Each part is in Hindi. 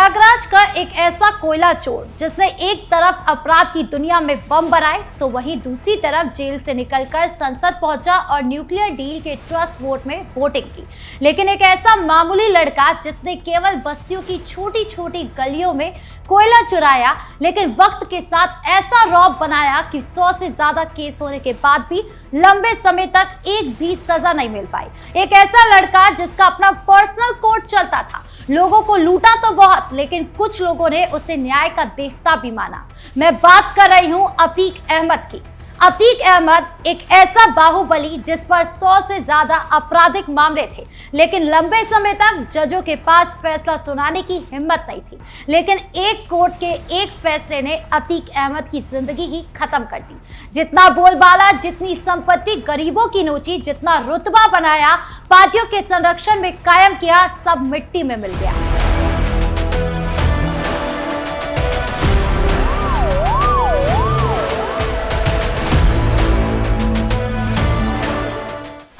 प्रयागराज का एक ऐसा कोयला चोर जिसने एक तरफ अपराध की दुनिया में बम बनाए तो वहीं दूसरी तरफ जेल से निकलकर संसद पहुंचा और न्यूक्लियर डील के ट्रस्ट वोट में वोटिंग की। लेकिन एक ऐसा मामूली लड़का जिसने केवल बस्तियों की छोटी छोटी गलियों में कोयला चुराया, लेकिन वक्त के साथ ऐसा रौब बनाया कि 100 से ज्यादा केस होने के बाद भी लंबे समय तक एक भी सजा नहीं मिल पाई। एक ऐसा लड़का जिसका अपना पर्सनल कोर्ट चलता था, लोगों को लूटा तो बहुत, लेकिन कुछ लोगों ने उसे न्याय का देवता भी माना। मैं बात कर रही हूं अतीक अहमद की। अतीक अहमद एक ऐसा बाहुबली जिस पर 100 से ज्यादा आपराधिक मामले थे, लेकिन लंबे समय तक जजों के पास फैसला सुनाने की हिम्मत नहीं थी। लेकिन एक कोर्ट के एक फैसले ने अतीक अहमद की जिंदगी ही खत्म कर दी। जितना बोलबाला, जितनी संपत्ति गरीबों की नोची, जितना रुतबा बनाया, पार्टियों के संरक्षण में कायम किया, सब मिट्टी में मिल गया।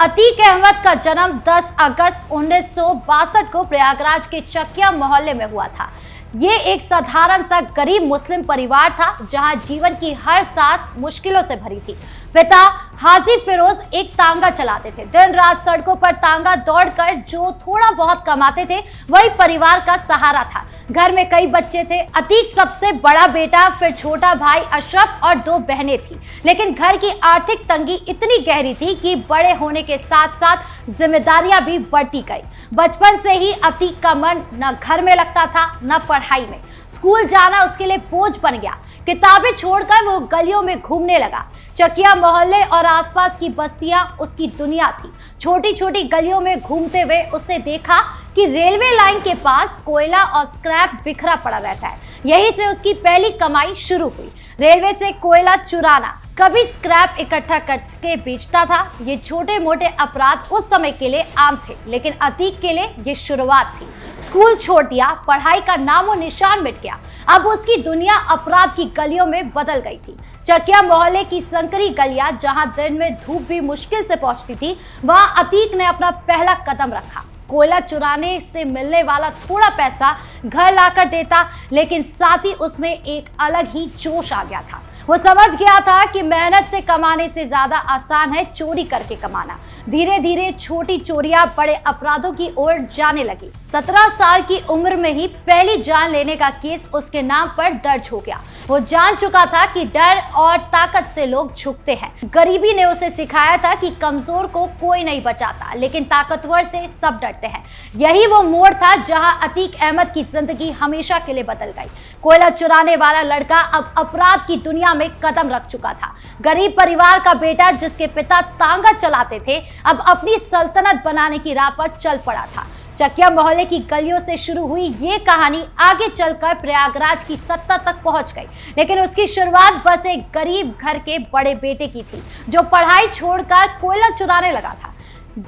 अतीक अहमद का जन्म 10 अगस्त 1962 को प्रयागराज के चकिया मोहल्ले में हुआ था। ये एक साधारण सा गरीब मुस्लिम परिवार था जहां जीवन की हर सांस मुश्किलों से भरी थी। पिता हाजी फिरोज एक तांगा चलाते थे। दिन रात सड़कों पर तांगा दौड़कर जो थोड़ा बहुत कमाते थे वही परिवार का सहारा था। घर में कई बच्चे थे। अतीक सबसे बड़ा बेटा, फिर छोटा भाई अशरफ और 2 बहनें थी। लेकिन घर की आर्थिक तंगी इतनी गहरी थी कि बड़े होने के साथ साथ जिम्मेदारियां भी बढ़ती गई। बचपन से ही अतीक का मन न घर में लगता था न पढ़ाई में। स्कूल जाना उसके लिए बोझ बन गया। किताबें छोड़कर वो गलियों में घूमने लगा। चकिया मोहल्ले और आसपास की बस्तियां उसकी दुनिया थी। छोटी छोटी गलियों में घूमते हुए उसने देखा कि रेलवे लाइन के पास कोयला और स्क्रैप बिखरा पड़ा रहता है। यहीं से उसकी पहली कमाई शुरू हुई, रेलवे से कोयला चुराना। कभी स्क्रैप इकट्ठा करके बेचता था। ये छोटे मोटे अपराध उस समय के लिए आम थे, लेकिन अतीक के लिए ये शुरुआत थी। स्कूल छोड़ दिया, पढ़ाई का नामो निशान मिट गया। अब उसकी दुनिया अपराध की गलियों में बदल गई थी। चकिया मोहल्ले की संकरी गलियां, जहां दिन में धूप भी मुश्किल से पहुंचती थी, वहां अतीक ने अपना पहला कदम रखा। कोयला चुराने से मिलने वाला थोड़ा पैसा घर लाकर देता, लेकिन साथ ही उसमें एक अलग ही जोश आ गया था। वो समझ गया था कि मेहनत से कमाने से ज्यादा आसान है चोरी करके कमाना। धीरे धीरे छोटी चोरियां बड़े अपराधों की ओर जाने लगी। 17 साल की उम्र में ही पहली जान लेने का केस उसके नाम पर दर्ज हो गया। वो जान चुका था कि डर और ताकत से लोग झुकते हैं। गरीबी ने उसे सिखाया था कि कमजोर को कोई नहीं बचाता, लेकिन ताकतवर से सब डरते हैं। यही वो मोड़ था जहां अतीक अहमद की जिंदगी हमेशा के लिए बदल गई। कोयला चुराने वाला लड़का अब अपराध की दुनिया में कदम रख चुका था। गरीब परिवार का बेटा जिसके पिता तांगा चलाते थे, अब अपनी सल्तनत बनाने की राह पर चल पड़ा था। चकिया मोहल्ले की गलियों से शुरू हुई ये कहानी आगे चलकर प्रयागराज की सत्ता तक पहुंच गई। लेकिन उसकी शुरुआत बस एक गरीब घर के बड़े बेटे की थी जो पढ़ाई छोड़कर कोयला चुराने लगा था।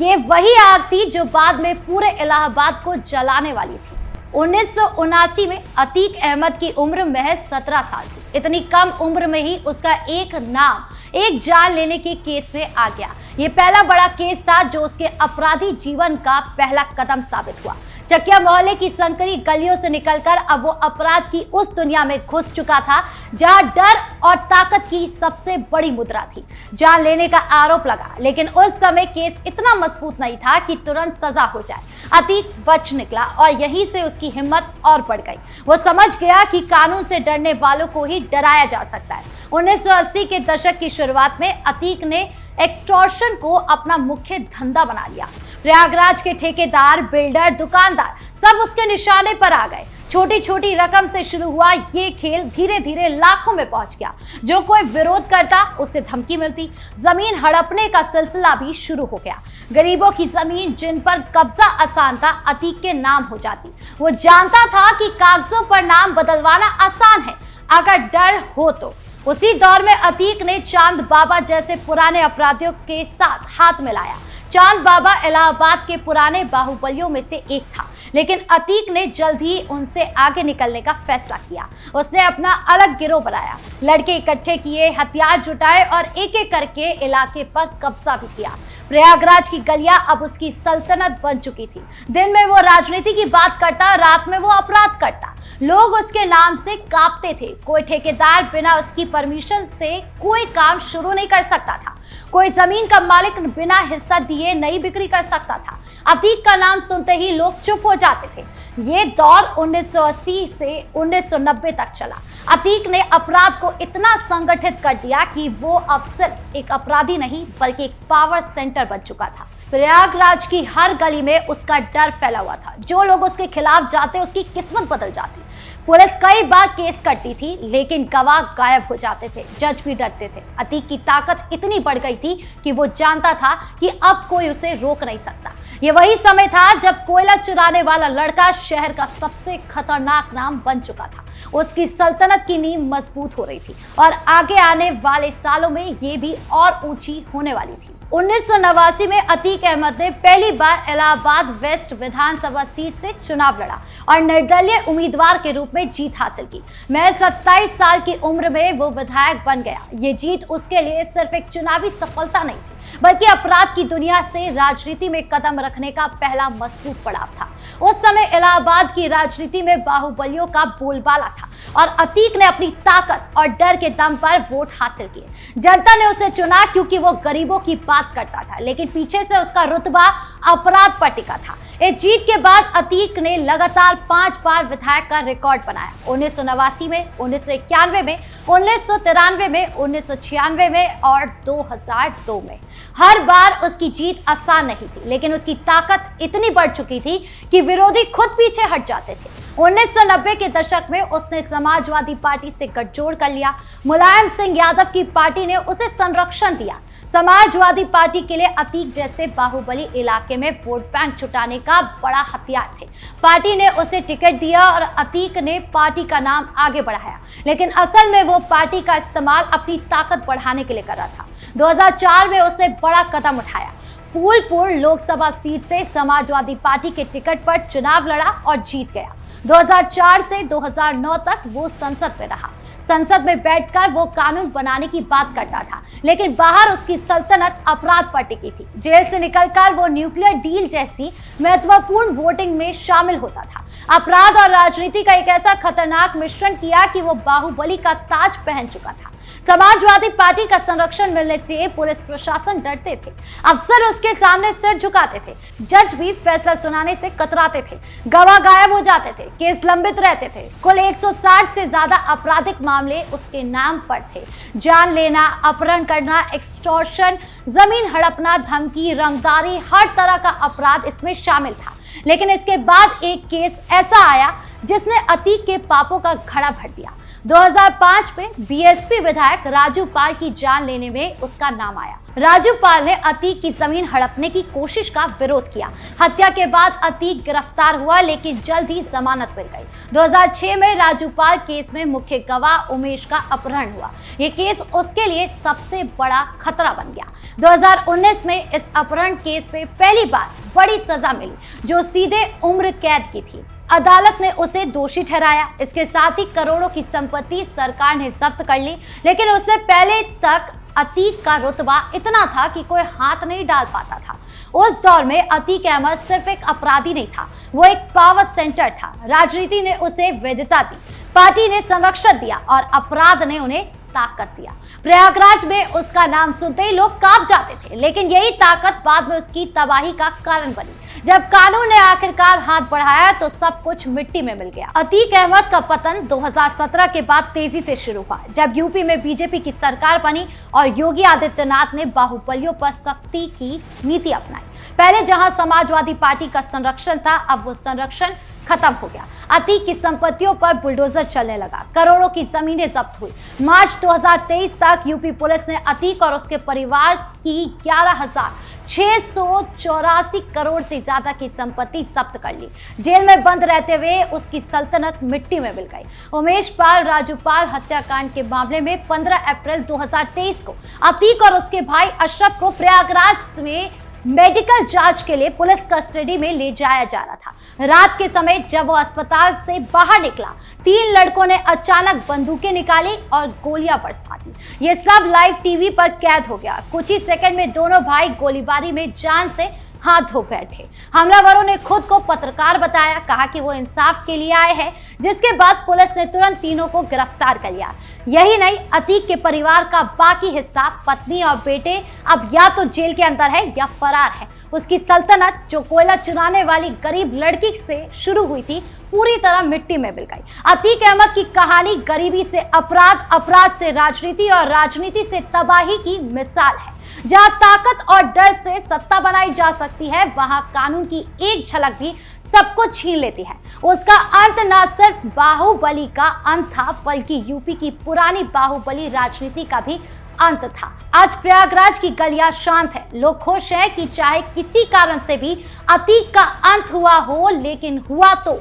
ये वही आग थी जो बाद में पूरे इलाहाबाद को जलाने वाली थी। 1979 में अतीक अहमद की उम्र महज 17 साल थी। इतनी कम उम्र में ही उसका एक नाम एक जान लेने के केस में आ गया। ये पहला बड़ा केस था जो उसके अपराधी जीवन का पहला कदम साबित हुआ। चकिया मोहल्ले की संकरी गलियों से निकलकर अब वो अपराध की उस दुनिया में घुस चुका था जहां डर और ताकत की सबसे बड़ी मुद्रा थी। जान लेने का आरोप लगा, लेकिन उस समय केस इतना मजबूत नहीं था कि तुरंत सजा हो जाए। अतीक बच निकला और यहीं से उसकी हिम्मत और बढ़ गई। वो समझ गया कि कानून से डरने वालों को ही डराया जा सकता है। 1980 के दशक की शुरुआत में अतीक ने एक्सटॉर्शन को अपना मुख्य धंधा बना लिया। प्रयागराज के ठेकेदार, बिल्डर, दुकानदार सब उसके निशाने पर आ गए। छोटी छोटी रकम से शुरू हुआ ये खेल धीरे धीरे लाखों में पहुंच गया। जो कोई विरोध करता उसे धमकी मिलती। जमीन हड़पने का सिलसिला भी शुरू हो गया। गरीबों की जमीन जिन पर कब्जा आसान था, अतीक के नाम हो जाती। वो जानता था कि कागजों पर नाम बदलवाना आसान है अगर डर हो तो। उसी दौर में अतीक ने चांद बाबा जैसे पुराने अपराधियों के साथ हाथ मिलाया। चांद बाबा इलाहाबाद के पुराने बाहुबलियों में से एक था, लेकिन अतीक ने जल्द ही उनसे आगे निकलने का फैसला किया। उसने अपना अलग गिरोह बनाया, लड़के इकट्ठे किए, हथियार जुटाए और एक एक करके इलाके पर कब्जा भी किया। प्रयागराज की गलियां अब उसकी सल्तनत बन चुकी थी। दिन में वो राजनीति की बात करता, रात में वो अपराध करता। लोग उसके नाम से कांपते थे। कोई ठेकेदार बिना उसकी परमिशन से कोई काम शुरू नहीं कर सकता था। कोई जमीन का मालिक बिना हिस्सा दिए नहीं बिक्री कर सकता था। अतीक का नाम सुनते ही लोग चुप हो जाते थे। ये दौर 1980 से 1990 तक चला। अतीक ने अपराध को इतना संगठित कर दिया कि वो अब सिर्फ एक अपराधी नहीं बल्कि एक पावर सेंटर बन चुका था। प्रयागराज की हर गली में उसका डर फैला हुआ था। जो लोग उसके खिलाफ जाते उसकी किस्मत बदल जाती। पुलिस कई बार केस करती थी लेकिन गवाह गायब हो जाते थे, जज भी डरते थे। अतीक की ताकत इतनी बढ़ गई थी कि वो जानता था कि अब कोई उसे रोक नहीं सकता। ये वही समय था जब कोयला चुराने वाला लड़का शहर का सबसे खतरनाक नाम बन चुका था। उसकी सल्तनत की नींव मजबूत हो रही थी और आगे आने वाले सालों में ये भी और ऊंची होने वाली थी। 1989 में अतीक अहमद ने पहली बार इलाहाबाद वेस्ट विधानसभा सीट से चुनाव लड़ा और निर्दलीय उम्मीदवार के रूप में जीत हासिल की। महज 27 साल की उम्र में वो विधायक बन गया। ये जीत उसके लिए सिर्फ एक चुनावी सफलता नहीं थी बल्कि अपराध की दुनिया से राजनीति में कदम रखने का पहला मजबूत पड़ाव था। उस समय इलाहाबाद की राजनीति में बाहुबलियों का बोलबाला था और अतीक ने अपनी ताकत और डर के दम पर वोट हासिल किए। जनता ने उसे चुना क्योंकि वो गरीबों की बात करता था, लेकिन पीछे से उसका रुतबा अपराध पर टिका था। इस जीत के बाद अतीक ने लगातार 5 बार विधायक का रिकॉर्ड बनाया। 1989 में, 1991 में, 1993 में, 1996 में और 2002 में। हर बार उसकी जीत आसान नहीं थी, लेकिन उसकी ताकत इतनी बढ़ चुकी थी कि विरोधी खुद पीछे हट जाते थे। 1990 के दशक में उसने समाजवादी पार्टी से गठजोड़ कर लिया। मुलायम सिंह यादव की पार्टी ने उसे संरक्षण दिया। समाजवादी पार्टी के लिए अतीक जैसे बाहुबली इलाके में वोट बैंक जुटाने का बड़ा हथियार थे। पार्टी ने उसे टिकट दिया और अतीक ने पार्टी का नाम आगे बढ़ाया, लेकिन असल में वो पार्टी का इस्तेमाल अपनी ताकत बढ़ाने के लिए कर रहा था। 2004 में उसने बड़ा कदम उठाया। फूलपुर लोकसभा सीट से समाजवादी पार्टी के टिकट पर चुनाव लड़ा और जीत गया। 2004 से 2009 तक वो संसद में रहा। संसद में बैठकर वो कानून बनाने की बात करता था, लेकिन बाहर उसकी सल्तनत अपराध पर टिकी थी। जेल से निकलकर वो न्यूक्लियर डील जैसी महत्वपूर्ण वोटिंग में शामिल होता था। अपराध और राजनीति का एक ऐसा खतरनाक मिश्रण किया कि वो बाहुबली का ताज पहन चुका था। समाजवादी पार्टी का संरक्षण मिलने से पुलिस प्रशासन डरते थे। अफसर उसके सामने सिर झुकाते थे। जज भी फैसला सुनाने से कतराते थे। गवाह गायब हो जाते थे। केस लंबित रहते थे। कुल 160 से ज्यादा आपराधिक मामले उसके नाम पर थे। जान लेना, अपहरण करना, एक्सटॉर्शन, जमीन हड़पना, धमकी, रंगदारी, हर तरह का अपराध इसमें शामिल था। लेकिन इसके बाद एक केस ऐसा आया जिसने अतीक के पापों का घड़ा भर दिया। 2005 में बीएसपी विधायक राजू पाल की जान लेने में उसका नाम आया। राजू पाल ने अतीक की जमीन हड़पने की कोशिश का विरोध किया। हत्या के बाद अतीक गिरफ्तार हुआ, लेकिन जल्द ही जमानत मिल गई। 2006 में राजू पाल केस में मुख्य गवाह उमेश का अपहरण हुआ। ये केस उसके लिए सबसे बड़ा खतरा बन गया। 2019 में इस अपहरण केस में पहली बार बड़ी सजा मिली, जो सीधे उम्र कैद की थी। अदालत ने उसे दोषी ठहराया। इसके साथ ही करोड़ों की संपत्ति सरकार ने जब्त कर ली, लेकिन उससे पहले तक अतीक का रुतबा इतना था कि कोई हाथ नहीं डाल पाता था। उस दौर में अतीक अहमद सिर्फ एक अपराधी नहीं था, वो एक पावर सेंटर था। राजनीति ने उसे वैधता दी, पार्टी ने संरक्षण दिया और अपराध ने उन्हें ताकत दिया। प्रयागराज में उसका नाम सुनते ही लोग कांप जाते थे, लेकिन यही ताकत बाद में उसकी तबाही का कारण बनी। जब कानून ने आखिरकार हाथ बढ़ाया तो सब कुछ मिट्टी में मिल गया। अतीक अहमद का पतन 2017 के बाद तेजी से शुरू हुआ, जब यूपी में बीजेपी की सरकार बनी और योगी आदित्यनाथ ने बाहुबलियों पर सख्ती की नीति अपनाई। पहले जहां समाजवादी पार्टी का संरक्षण था, अब वो संरक्षण खत्म हो गया। अतीक की संपत्तियों पर बुलडोजर चलने लगा। करोड़ों की जमीनें जब्त हुई। मार्च 2023 तक यूपी पुलिस ने अतीक और उसके परिवार की 11,684 करोड़ से ज्यादा की संपत्ति जब्त कर ली। जेल में बंद रहते हुए उसकी सल्तनत मिट्टी में मिल गई। उमेश पाल राजू पाल हत्याकांड के मामले में 15 अप्रैल 2023 को अतीक और उसके भाई अशरफ को प्रयागराज में मेडिकल जांच के लिए पुलिस कस्टडी में ले जाया जा रहा था। रात के समय जब वो अस्पताल से बाहर निकला, 3 लड़कों ने अचानक बंदूकें निकाली और गोलियां बरसा दी। ये सब लाइव टीवी पर कैद हो गया। कुछ ही सेकंड में दोनों भाई गोलीबारी में जान से हाथ धो बैठे। हमलावरों ने खुद को पत्रकार बताया, कहा कि वो इंसाफ के लिए आए हैं, जिसके बाद पुलिस ने तुरंत तीनों को गिरफ्तार कर लिया। यही नहीं, अतीक के परिवार का बाकी हिस्सा, पत्नी और बेटे अब या तो जेल के अंदर है या फरार है। उसकी सल्तनत जो कोयला चुराने वाली गरीब लड़की से शुरू हुई थी, पूरी तरह मिट्टी में मिल गई। अतीक अहमद की कहानी गरीबी से अपराध, अपराध से राजनीति और राजनीति से तबाही की मिसाल है। जहां ताकत और डर से सत्ता बनाई जा सकती है, वहां कानून की एक झलक भी सबको छीन लेती है। उसका अंत न सिर्फ बाहुबली का अंत था, बल्कि यूपी की पुरानी बाहुबली राजनीति का भी अंत था। आज प्रयागराज की गलियां शांत है। लोग खुश हैं कि चाहे किसी कारण से भी अतीक का अंत हुआ हो, लेकिन हुआ तो।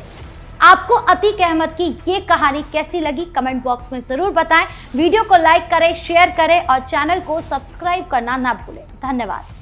आपको अतीक अहमद की ये कहानी कैसी लगी, कमेंट बॉक्स में जरूर बताएं। वीडियो को लाइक करें, शेयर करें और चैनल को सब्सक्राइब करना ना भूलें। धन्यवाद।